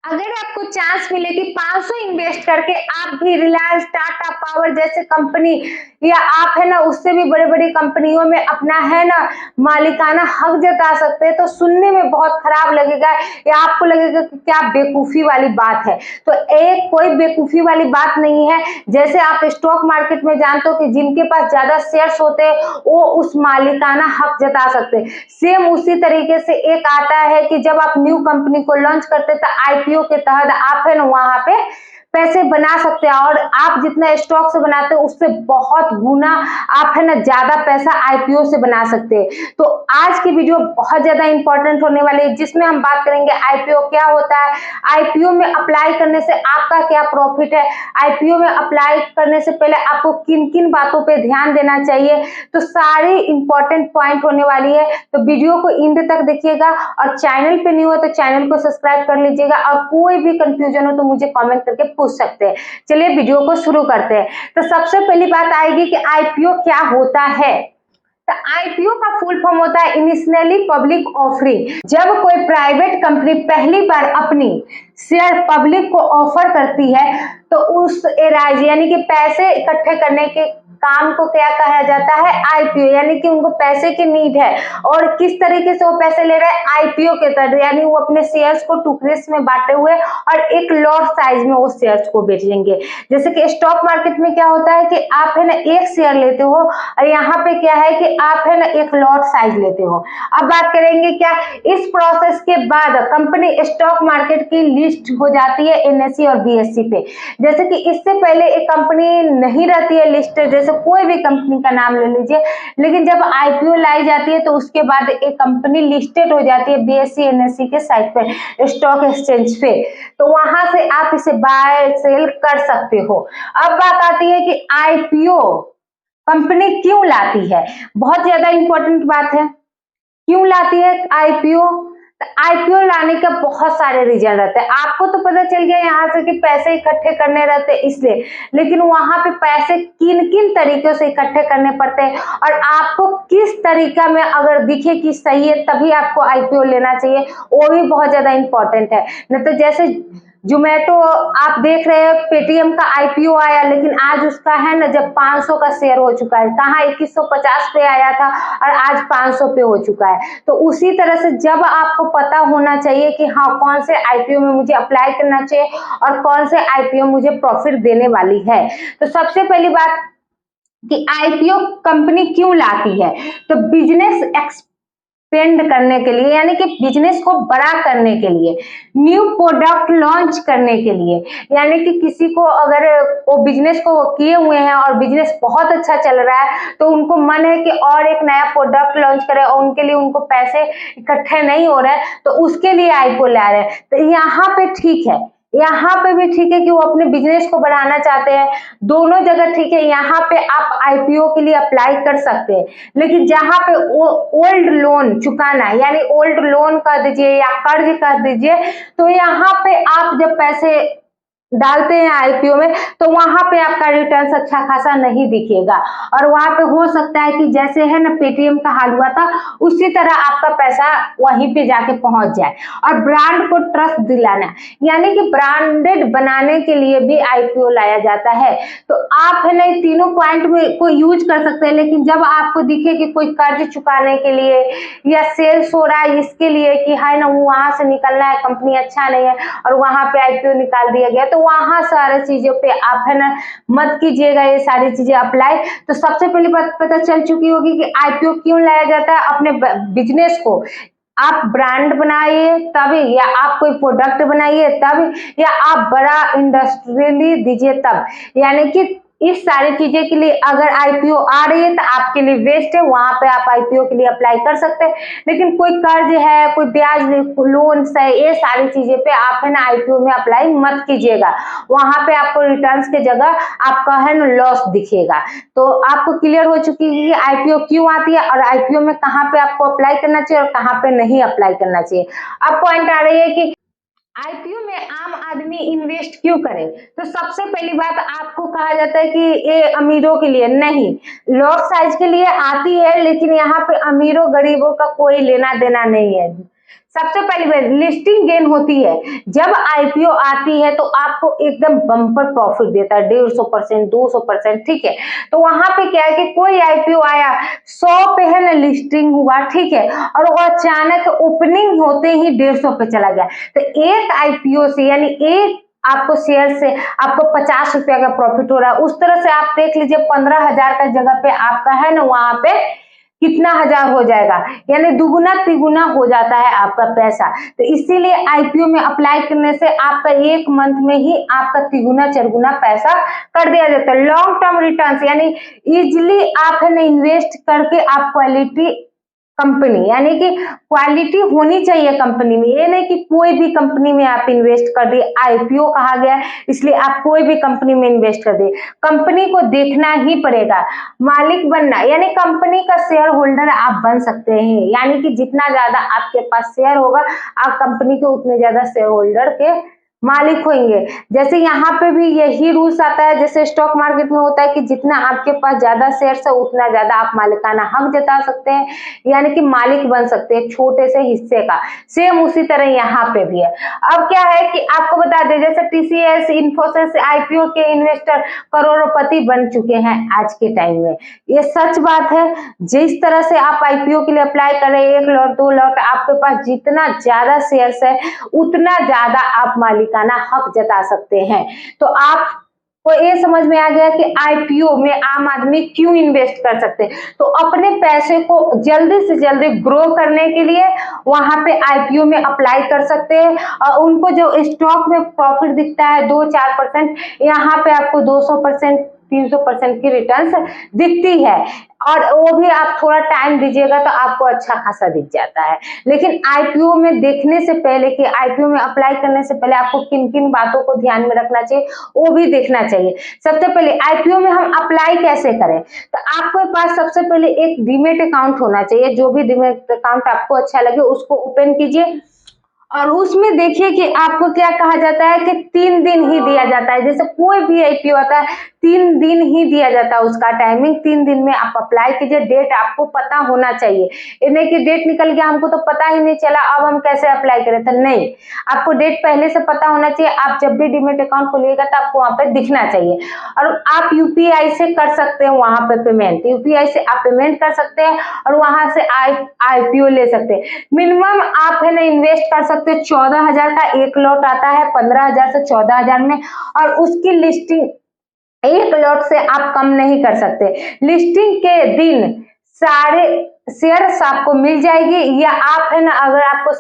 अगर आपको चांस मिले कि 500 इन्वेस्ट करके आप भी रिलायंस, टाटा पावर जैसे कंपनी या आप है ना उससे भी बड़ी बड़ी कंपनियों में अपना है ना मालिकाना हक जता सकते हैं, तो सुनने में बहुत खराब लगेगा या आपको लगेगा कि क्या बेवकूफी वाली बात है। तो एक कोई बेवकूफी वाली बात नहीं है। जैसे आप स्टॉक मार्केट में जानते हो कि जिनके पास ज्यादा शेयर्स होते हैं वो उस मालिकाना हक जता सकते हैं। सेम उसी तरीके से एक आता है कि जब आप न्यू कंपनी को लॉन्च करते तो आईपीओ के तहत आप है ना वहां पे पैसे बना सकते हैं और आप जितना स्टॉक से बनाते हो उससे बहुत गुना आप है ना ज्यादा पैसा आईपीओ से बना सकते हैं। तो आज की वीडियो बहुत ज्यादा इंपॉर्टेंट होने वाली है जिसमें हम बात करेंगे आईपीओ क्या होता है, आईपीओ में अप्लाई करने से आपका क्या प्रॉफिट है, आईपीओ में अप्लाई करने से पहले आपको किन किन बातों पे ध्यान देना चाहिए। तो सारी इंपॉर्टेंट पॉइंट होने वाली है, तो वीडियो को एंड तक देखिएगा और चैनल पे न्यू है तो चैनल को सब्सक्राइब कर लीजिएगा और कोई भी कंफ्यूजन हो तो मुझे कमेंट करके पूछ सकते हैं। चलिए वीडियो को शुरू करते हैं। तो सबसे पहली बात आएगी कि आईपीओ क्या होता है। तो आईपीओ का फुल फॉर्म होता है इनिशियली पब्लिक ऑफरिंग। जब कोई प्राइवेट कंपनी पहली बार अपनी शेयर पब्लिक को ऑफर करती है तो उस एराइज यानी कि पैसे इकट्ठे करने के काम को क्या कहा जाता है, आईपीओ। यानी कि उनको पैसे की नीड है और किस तरीके से वो पैसे ले रहे हैं, आईपीओ के तहत। यानी वो अपने शेयर्स को टुकड़े में बांटे हुए और एक लॉट साइज में उस शेयर्स को बेचेंगे। जैसे कि स्टॉक मार्केट में क्या होता है कि आप है ना एक शेयर लेते हो और यहाँ पे क्या है कि आप है ना एक लॉट साइज लेते हो। अब बात करेंगे क्या इस प्रोसेस के बाद कंपनी स्टॉक मार्केट की लिस्ट हो जाती है एनएसई और बीएसई पे। जैसे कि इससे पहले एक कंपनी नहीं रहती है लिस्ट, जैसे कोई भी कंपनी का नाम ले लीजिए, लेकिन जब आईपीओ लाई जाती है तो उसके बाद एक कंपनी लिस्टेड हो जाती है बीएसई एनएसई के साइट पे, स्टॉक एक्सचेंज पे। तो वहां से आप इसे बाय सेल कर सकते हो। अब बात आती है कि आईपीओ कंपनी क्यों लाती है, बहुत ज्यादा इंपॉर्टेंट बात है। क्यों लाती है आईपीओ? आईपीओ लाने का बहुत सारे रीजन रहते हैं। आपको तो पता चल गया यहाँ से कि पैसे इकट्ठे करने रहते हैं इसलिए, लेकिन वहां पे पैसे किन किन तरीकों से इकट्ठे करने पड़ते हैं और आपको किस तरीका में अगर दिखे कि सही है तभी आपको आईपीओ लेना चाहिए, वो भी बहुत ज्यादा इंपॉर्टेंट है। नहीं तो जैसे जोमेटो आप देख रहे हैं पेटीएम का आईपीओ आया, लेकिन आज उसका है ना जब 500 का शेयर हो चुका है, कहाँ 2150 पे आया था और आज 500 पे हो चुका है। तो उसी तरह से जब आपको पता होना चाहिए कि हाँ कौन से आईपीओ में मुझे अप्लाई करना चाहिए और कौन से आईपीओ मुझे प्रॉफिट देने वाली है। तो सबसे पहली बात कि आईपीओ कंपनी क्यों लाती है, तो बिजनेस एक्सपेंड करने के लिए, यानी कि बिजनेस को बड़ा करने के लिए, न्यू प्रोडक्ट लॉन्च करने के लिए। यानी कि किसी को अगर वो बिजनेस को किए हुए हैं और बिजनेस बहुत अच्छा चल रहा है तो उनको मन है कि और एक नया प्रोडक्ट लॉन्च करें और उनके लिए उनको पैसे इकट्ठे नहीं हो रहे हैं तो उसके लिए आईपीओ ला रहे हैं। तो यहाँ पे ठीक है, यहाँ पे भी ठीक है कि वो अपने बिजनेस को बढ़ाना चाहते हैं, दोनों जगह ठीक है। यहाँ पे आप आईपीओ के लिए अप्लाई कर सकते हैं, लेकिन जहाँ पे ओल्ड लोन चुकाना यानी ओल्ड लोन कर दीजिए या कर्ज कर दीजिए, तो यहाँ पे आप जब पैसे डालते हैं आईपीओ में तो वहां पे आपका रिटर्न अच्छा खासा नहीं दिखेगा और वहां पे हो सकता है कि जैसे है ना पेटीएम का हाल हुआ था उसी तरह आपका पैसा वहीं पे जाके पहुंच जाए। और ब्रांड को ट्रस्ट दिलाना, यानी कि ब्रांडेड बनाने के लिए भी आईपीओ लाया जाता है। तो आप है ना तीनों पॉइंट में को यूज कर सकते हैं, लेकिन जब आपको दिखे कि कोई कर्ज चुकाने के लिए या सेल्स हो रहा है इसके लिए कि है ना वहां से निकलना है, कंपनी अच्छा नहीं है और वहां पे आईपीओ निकाल दिया गया, तो वहां सारी चीजों पे आप है ना मत कीजिएगा ये सारी चीजें अप्लाई। तो सबसे पहली बात पता चल चुकी होगी कि आईपीओ क्यों लाया जाता है, अपने बिजनेस को आप ब्रांड बनाइए तभी, या आप कोई प्रोडक्ट बनाइए तब, या आप बड़ा इंडस्ट्रियली दीजिए तब। यानी कि इस सारी चीजें के लिए अगर आईपीओ आ रही है तो आपके लिए वेस्ट है, वहां पे आप आईपीओ के लिए अप्लाई कर सकते हैं। लेकिन कोई कर्ज है, कोई ब्याज लोन है, ये सारी चीजें पे आप है ना आईपीओ में अप्लाई मत कीजिएगा, वहां पे आपको रिटर्न्स के जगह आपका है ना लॉस दिखेगा। तो आपको क्लियर हो चुकी है कि आईपीओ क्यों आती है और आईपीओ में कहाँ पे आपको अप्लाई करना चाहिए और कहाँ पे नहीं अप्लाई करना चाहिए। अब पॉइंट आ रही है कि आईपीओ में आम आदमी इन्वेस्ट क्यों करे। तो सबसे पहली बात आपको कहा जाता है कि ये अमीरों के लिए नहीं, लॉट साइज के लिए आती है, लेकिन यहाँ पे अमीरों गरीबों का कोई लेना देना नहीं है। सबसे पहली बार लिस्टिंग गेन होती है। जब आईपीओ आती है तो आपको एकदम बम्पर प्रॉफिट देता है, 150%, 200%, ठीक है। तो वहां पे क्या है कि कोई आईपीओ आया 100 पे है ना, लिस्टिंग हुआ, ठीक है, और वो अचानक ओपनिंग होते ही 150 पे चला गया। तो एक आईपीओ से यानी एक आपको शेयर से आपको 50 रुपया का प्रॉफिट हो रहा है। उस तरह से आप देख लीजिए 15,000 का जगह पे आपका है ना वहां पे कितना हजार हो जाएगा, यानी दुगुना तिगुना हो जाता है आपका पैसा। तो इसीलिए आईपीओ में अप्लाई करने से आपका एक मंथ में ही आपका तिगुना चरगुना पैसा कर दिया जाता है। लॉन्ग टर्म रिटर्न्स यानी इजिली आप है ना इन्वेस्ट करके आप क्वालिटी कंपनी यानी कि क्वालिटी होनी चाहिए कंपनी में, ये नहीं कि कोई भी कंपनी में आप इन्वेस्ट कर दिए। आईपीओ कहा गया इसलिए आप कोई भी कंपनी में इन्वेस्ट कर दिए। कंपनी को देखना ही पड़ेगा, मालिक बनना यानी कंपनी का शेयर होल्डर आप बन सकते हैं, यानी कि जितना ज्यादा आपके पास शेयर होगा आप कंपनी के उतने ज्यादा शेयर होल्डर के मालिक होंगे। जैसे यहाँ पे भी यही रूल्स आता है जैसे स्टॉक मार्केट में होता है कि जितना आपके पास ज्यादा शेयर्स है उतना ज्यादा आप मालिकाना हक जता सकते हैं, यानी कि मालिक बन सकते हैं छोटे से हिस्से का। सेम उसी तरह यहाँ पे भी है। अब क्या है कि आपको बता दें जैसे टीसीएस, इन्फोसिस, आईपीओ के इन्वेस्टर करोड़पति बन चुके हैं आज के टाइम में, ये सच बात है। जिस तरह से आप आईपीओ के लिए अप्लाई कर रहे हैं 1 लॉट 2 लॉट, आपके पास जितना ज्यादा शेयर्स है उतना ज्यादा आप मालिकाना हक जता सकते हैं। तो आप को ये समझ में आ गया कि आईपीओ में आम आदमी क्यों इन्वेस्ट कर सकते हैं। तो अपने पैसे को जल्दी से जल्दी ग्रो करने के लिए वहां पे आईपीओ में अप्लाई कर सकते हैं, और उनको जो स्टॉक में प्रॉफिट दिखता है 2-4%, यहाँ पे आपको 200%, 300% की रिटर्न्स दिखती है, और वो भी आप थोड़ा टाइम दीजिएगा तो आपको अच्छा खासा दिख जाता है। लेकिन आईपीओ में देखने से पहले कि आईपीओ में अप्लाई करने से पहले आपको किन किन बातों को ध्यान में रखना चाहिए वो भी देखना चाहिए। सबसे पहले आईपीओ में हम अप्लाई कैसे करें, तो आपके पास सबसे पहले एक डीमेट अकाउंट होना चाहिए। जो भी डीमेट अकाउंट आपको अच्छा लगे उसको ओपन कीजिए, और उसमें देखिए कि आपको क्या कहा जाता है कि 3 दिन ही दिया जाता है। जैसे कोई भी आईपीओ आता है 3 दिन ही दिया जाता है उसका टाइमिंग, 3 दिन में आप अप्लाई कीजिए। डेट आपको पता होना चाहिए, ये नहीं कि डेट निकल गया हमको तो पता ही नहीं चला अब हम कैसे अप्लाई करें, तो नहीं, आपको डेट पहले से पता होना चाहिए। आप जब भी डीमेट अकाउंट खोलिएगा तो आपको वहां पे दिखना चाहिए, और आप यूपीआई से कर सकते हैं वहां पे पेमेंट, यूपीआई से आप पेमेंट कर सकते हैं और वहां से आईपीओ ले सकते हैं। मिनिमम आप है ना इन्वेस्ट कर सकते 14,000 का एक लॉट आता है 15,000 से 14,000 में, और उसकी लिस्टिंग एक लॉट से आप कम नहीं कर सकते। लिस्टिंग के दिन सारे शेयर्स आपको मिल जाएगी, या आप है ना अगर आपको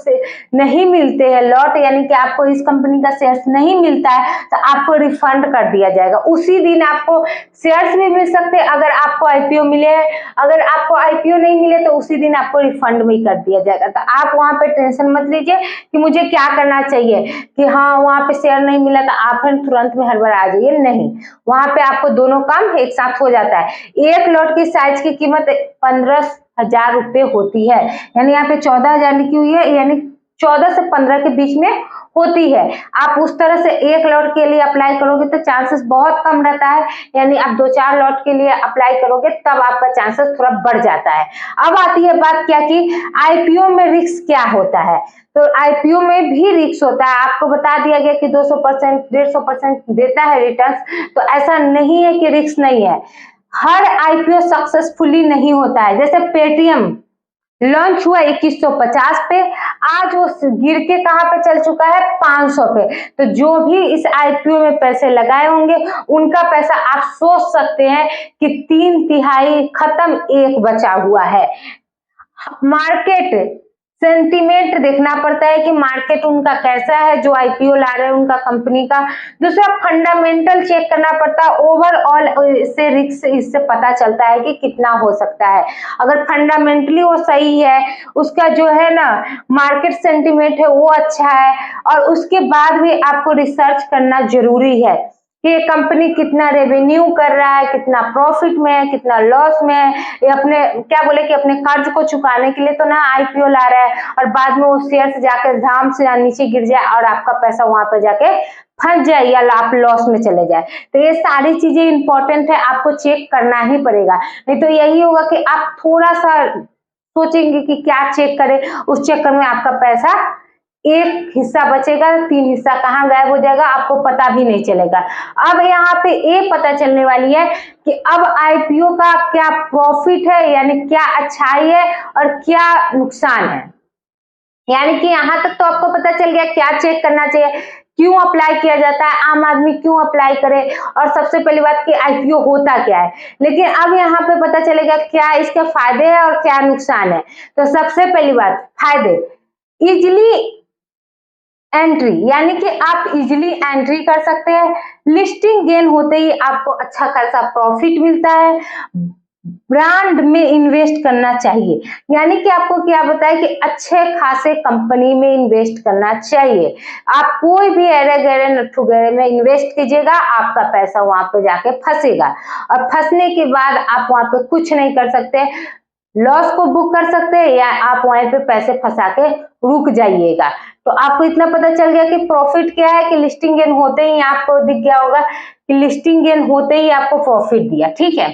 नहीं मिलते हैं लॉट यानी कि आपको इस कंपनी का शेयर्स नहीं मिलता है तो आपको रिफंड कर दिया जाएगा। उसी दिन आपको शेयर्स भी मिल सकते हैं अगर आपको आईपीओ मिले हैं, अगर आपको आईपीओ नहीं मिले तो उसी दिन आपको रिफंड भी कर दिया जाएगा। तो आप वहां पे टेंशन मत लीजिए कि मुझे क्या करना चाहिए कि हाँ वहां पे शेयर नहीं मिला तो आप तुरंत में हड़बड़ा जाइए, नहीं, वहां पे आपको दोनों काम एक साथ हो जाता है। एक लॉट की साइज की कीमत 15,000 रुपये होती है, यानी यहाँ पे 14,000 लिखी हुई है, यानी 14 से 15 के बीच में होती है। आप उस तरह से एक लॉट के लिए अप्लाई करोगे तो चांसेस बहुत कम रहता है, यानी आप 2-4 लॉट के लिए अप्लाई करोगे तब आपका चांसेस थोड़ा बढ़ जाता है। अब आती है बात क्या कि आईपीओ में रिस्क क्या होता है। तो आईपीओ में भी रिस्क होता है। आपको बता दिया गया कि 200%, 150% देता है रिटर्न्स, तो ऐसा नहीं है कि रिस्क नहीं है। हर आईपीओ सक्सेसफुली नहीं होता है। जैसे पेटीएम लॉन्च हुआ 2150 पे, आज वो गिर के कहां पे चल चुका है 500 पे। तो जो भी इस आईपीओ में पैसे लगाए होंगे उनका पैसा आप सोच सकते हैं कि 3/3 खत्म, 1 बचा हुआ है। मार्केट सेंटीमेंट देखना पड़ता है कि मार्केट उनका कैसा है जो आईपीओ ला रहे हैं उनका कंपनी का। दूसरा फंडामेंटल चेक करना पड़ता है, ओवरऑल से रिस्क इससे पता चलता है कि कितना हो सकता है। अगर फंडामेंटली वो सही है, उसका जो है ना मार्केट सेंटीमेंट है वो अच्छा है, और उसके बाद भी आपको रिसर्च करना जरूरी है कि ये कंपनी कितना रेवेन्यू कर रहा है, कितना प्रॉफिट में है, कितना लॉस में है। ये अपने क्या बोले कि अपने कर्ज को चुकाने के लिए तो ना आईपीओ ला रहा है, और बाद में वो शेयर से जाकर धाम से नीचे गिर जाए और आपका पैसा वहां पर जाके फंस जाए या आप लॉस में चले जाए। तो ये सारी चीजें इंपॉर्टेंट है, आपको चेक करना ही पड़ेगा, नहीं तो यही होगा कि आप थोड़ा सा सोचेंगे कि क्या चेक करें, उस चक्कर में आपका पैसा एक हिस्सा बचेगा, 3 हिस्सा कहाँ गायब हो जाएगा आपको पता भी नहीं चलेगा। अब यहाँ पे ये पता चलने वाली है कि अब आईपीओ का क्या प्रॉफिट है, यानी क्या अच्छाई है और क्या नुकसान है। यानी कि यहाँ तक तो आपको पता चल गया क्या चेक करना चाहिए, क्यों अप्लाई किया जाता है, आम आदमी क्यों अप्लाई करे, और सबसे पहली बात कि आईपीओ होता क्या है। लेकिन अब यहाँ पे पता चलेगा क्या इसके फायदे हैं और क्या नुकसान है। तो सबसे पहली बात फायदे, इजिली एंट्री, यानी कि आप इजिली एंट्री कर सकते हैं। लिस्टिंग गेन होते ही आपको अच्छा खासा प्रॉफिट मिलता है। ब्रांड में इन्वेस्ट करना चाहिए, यानी कि आपको क्या बताए कि अच्छे खासे कंपनी में इन्वेस्ट करना चाहिए। आप कोई भी अरे गहरे नट्ठू गहरे में इन्वेस्ट कीजिएगा, आपका पैसा वहां पे जाके फंसेगा और फंसने के बाद आप वहां पे कुछ नहीं कर सकते, लॉस को बुक कर सकते हैं या आप वहीं पे पैसे फंसा के रुक जाइएगा। तो आपको इतना पता चल गया कि प्रॉफिट क्या है, कि लिस्टिंग गेन होते ही आपको दिख गया होगा कि लिस्टिंग गेन होते ही आपको प्रॉफिट दिया, ठीक है।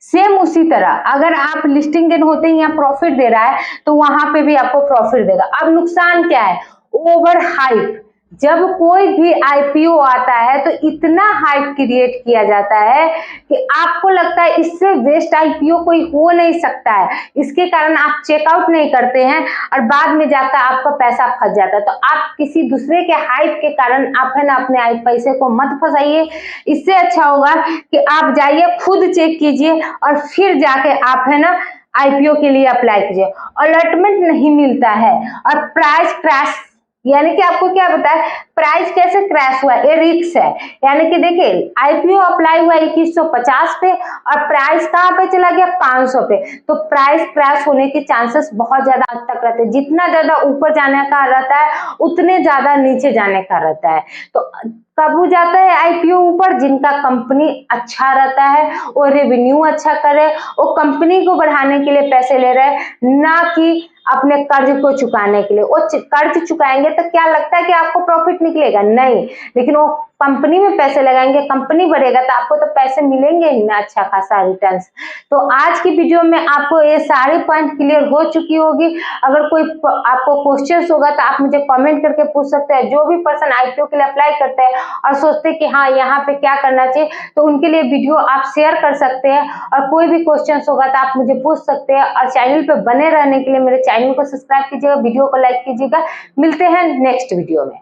सेम उसी तरह अगर आप लिस्टिंग गेन होते ही यहाँ प्रॉफिट दे रहा है तो वहां पे भी आपको प्रॉफिट देगा। अब नुकसान क्या है, ओवर हाइप। जब कोई भी आईपीओ आता है तो इतना हाइप क्रिएट किया जाता है कि आपको लगता है इससे बेस्ट आईपीओ कोई हो नहीं सकता है, इसके कारण आप चेकआउट नहीं करते हैं और बाद में जाकर आपका पैसा फंस जाता है। तो आप किसी दूसरे के हाइप के कारण आप है ना अपने पैसे को मत फंसाइए। इससे अच्छा होगा कि आप जाइए खुद चेक कीजिए और फिर जाके आप है ना आईपीओ के लिए अप्लाई कीजिए। अलॉटमेंट नहीं मिलता है और प्राइस क्रैश, यानी कि आपको क्या बताए प्राइस कैसे क्रैश हुआ, ये रिस्क है। यानी कि देखिए आईपीओ अप्लाई हुआ 2150 पे और प्राइस कहाँ पे चला गया 500 पे, तो प्राइस क्रैश होने के चांसेस बहुत ज्यादा हद तक रहते हैं। जितना ज्यादा ऊपर जाने का रहता है उतने ज्यादा नीचे जाने का रहता है। तो कब हो जाता है आईपीओ ऊपर, जिनका कंपनी अच्छा रहता है, वो रेवेन्यू अच्छा करे, वो कंपनी को बढ़ाने के लिए पैसे ले रहे हैं, ना कि अपने कर्ज को चुकाने के लिए। वो कर्ज चुकाएंगे तो क्या लगता है कि आपको प्रॉफिट निकलेगा, नहीं, लेकिन वो कंपनी में पैसे लगाएंगे, कंपनी बढ़ेगा तो आपको तो पैसे मिलेंगे ही ना अच्छा खासा रिटर्न्स। तो आज की वीडियो में आपको ये सारे पॉइंट क्लियर हो चुकी होगी। अगर कोई आपको क्वेश्चंस होगा तो आप मुझे कमेंट करके पूछ सकते हैं। जो भी पर्सन आईपीओ के लिए अप्लाई करते हैं और सोचते हैं कि हाँ यहाँ पे क्या करना चाहिए, तो उनके लिए वीडियो आप शेयर कर सकते हैं। और कोई भी क्वेश्चन होगा तो आप मुझे पूछ सकते हैं। और चैनल पे बने रहने के लिए मेरे चैनल को सब्सक्राइब कीजिएगा, वीडियो को लाइक कीजिएगा। मिलते हैं नेक्स्ट वीडियो में।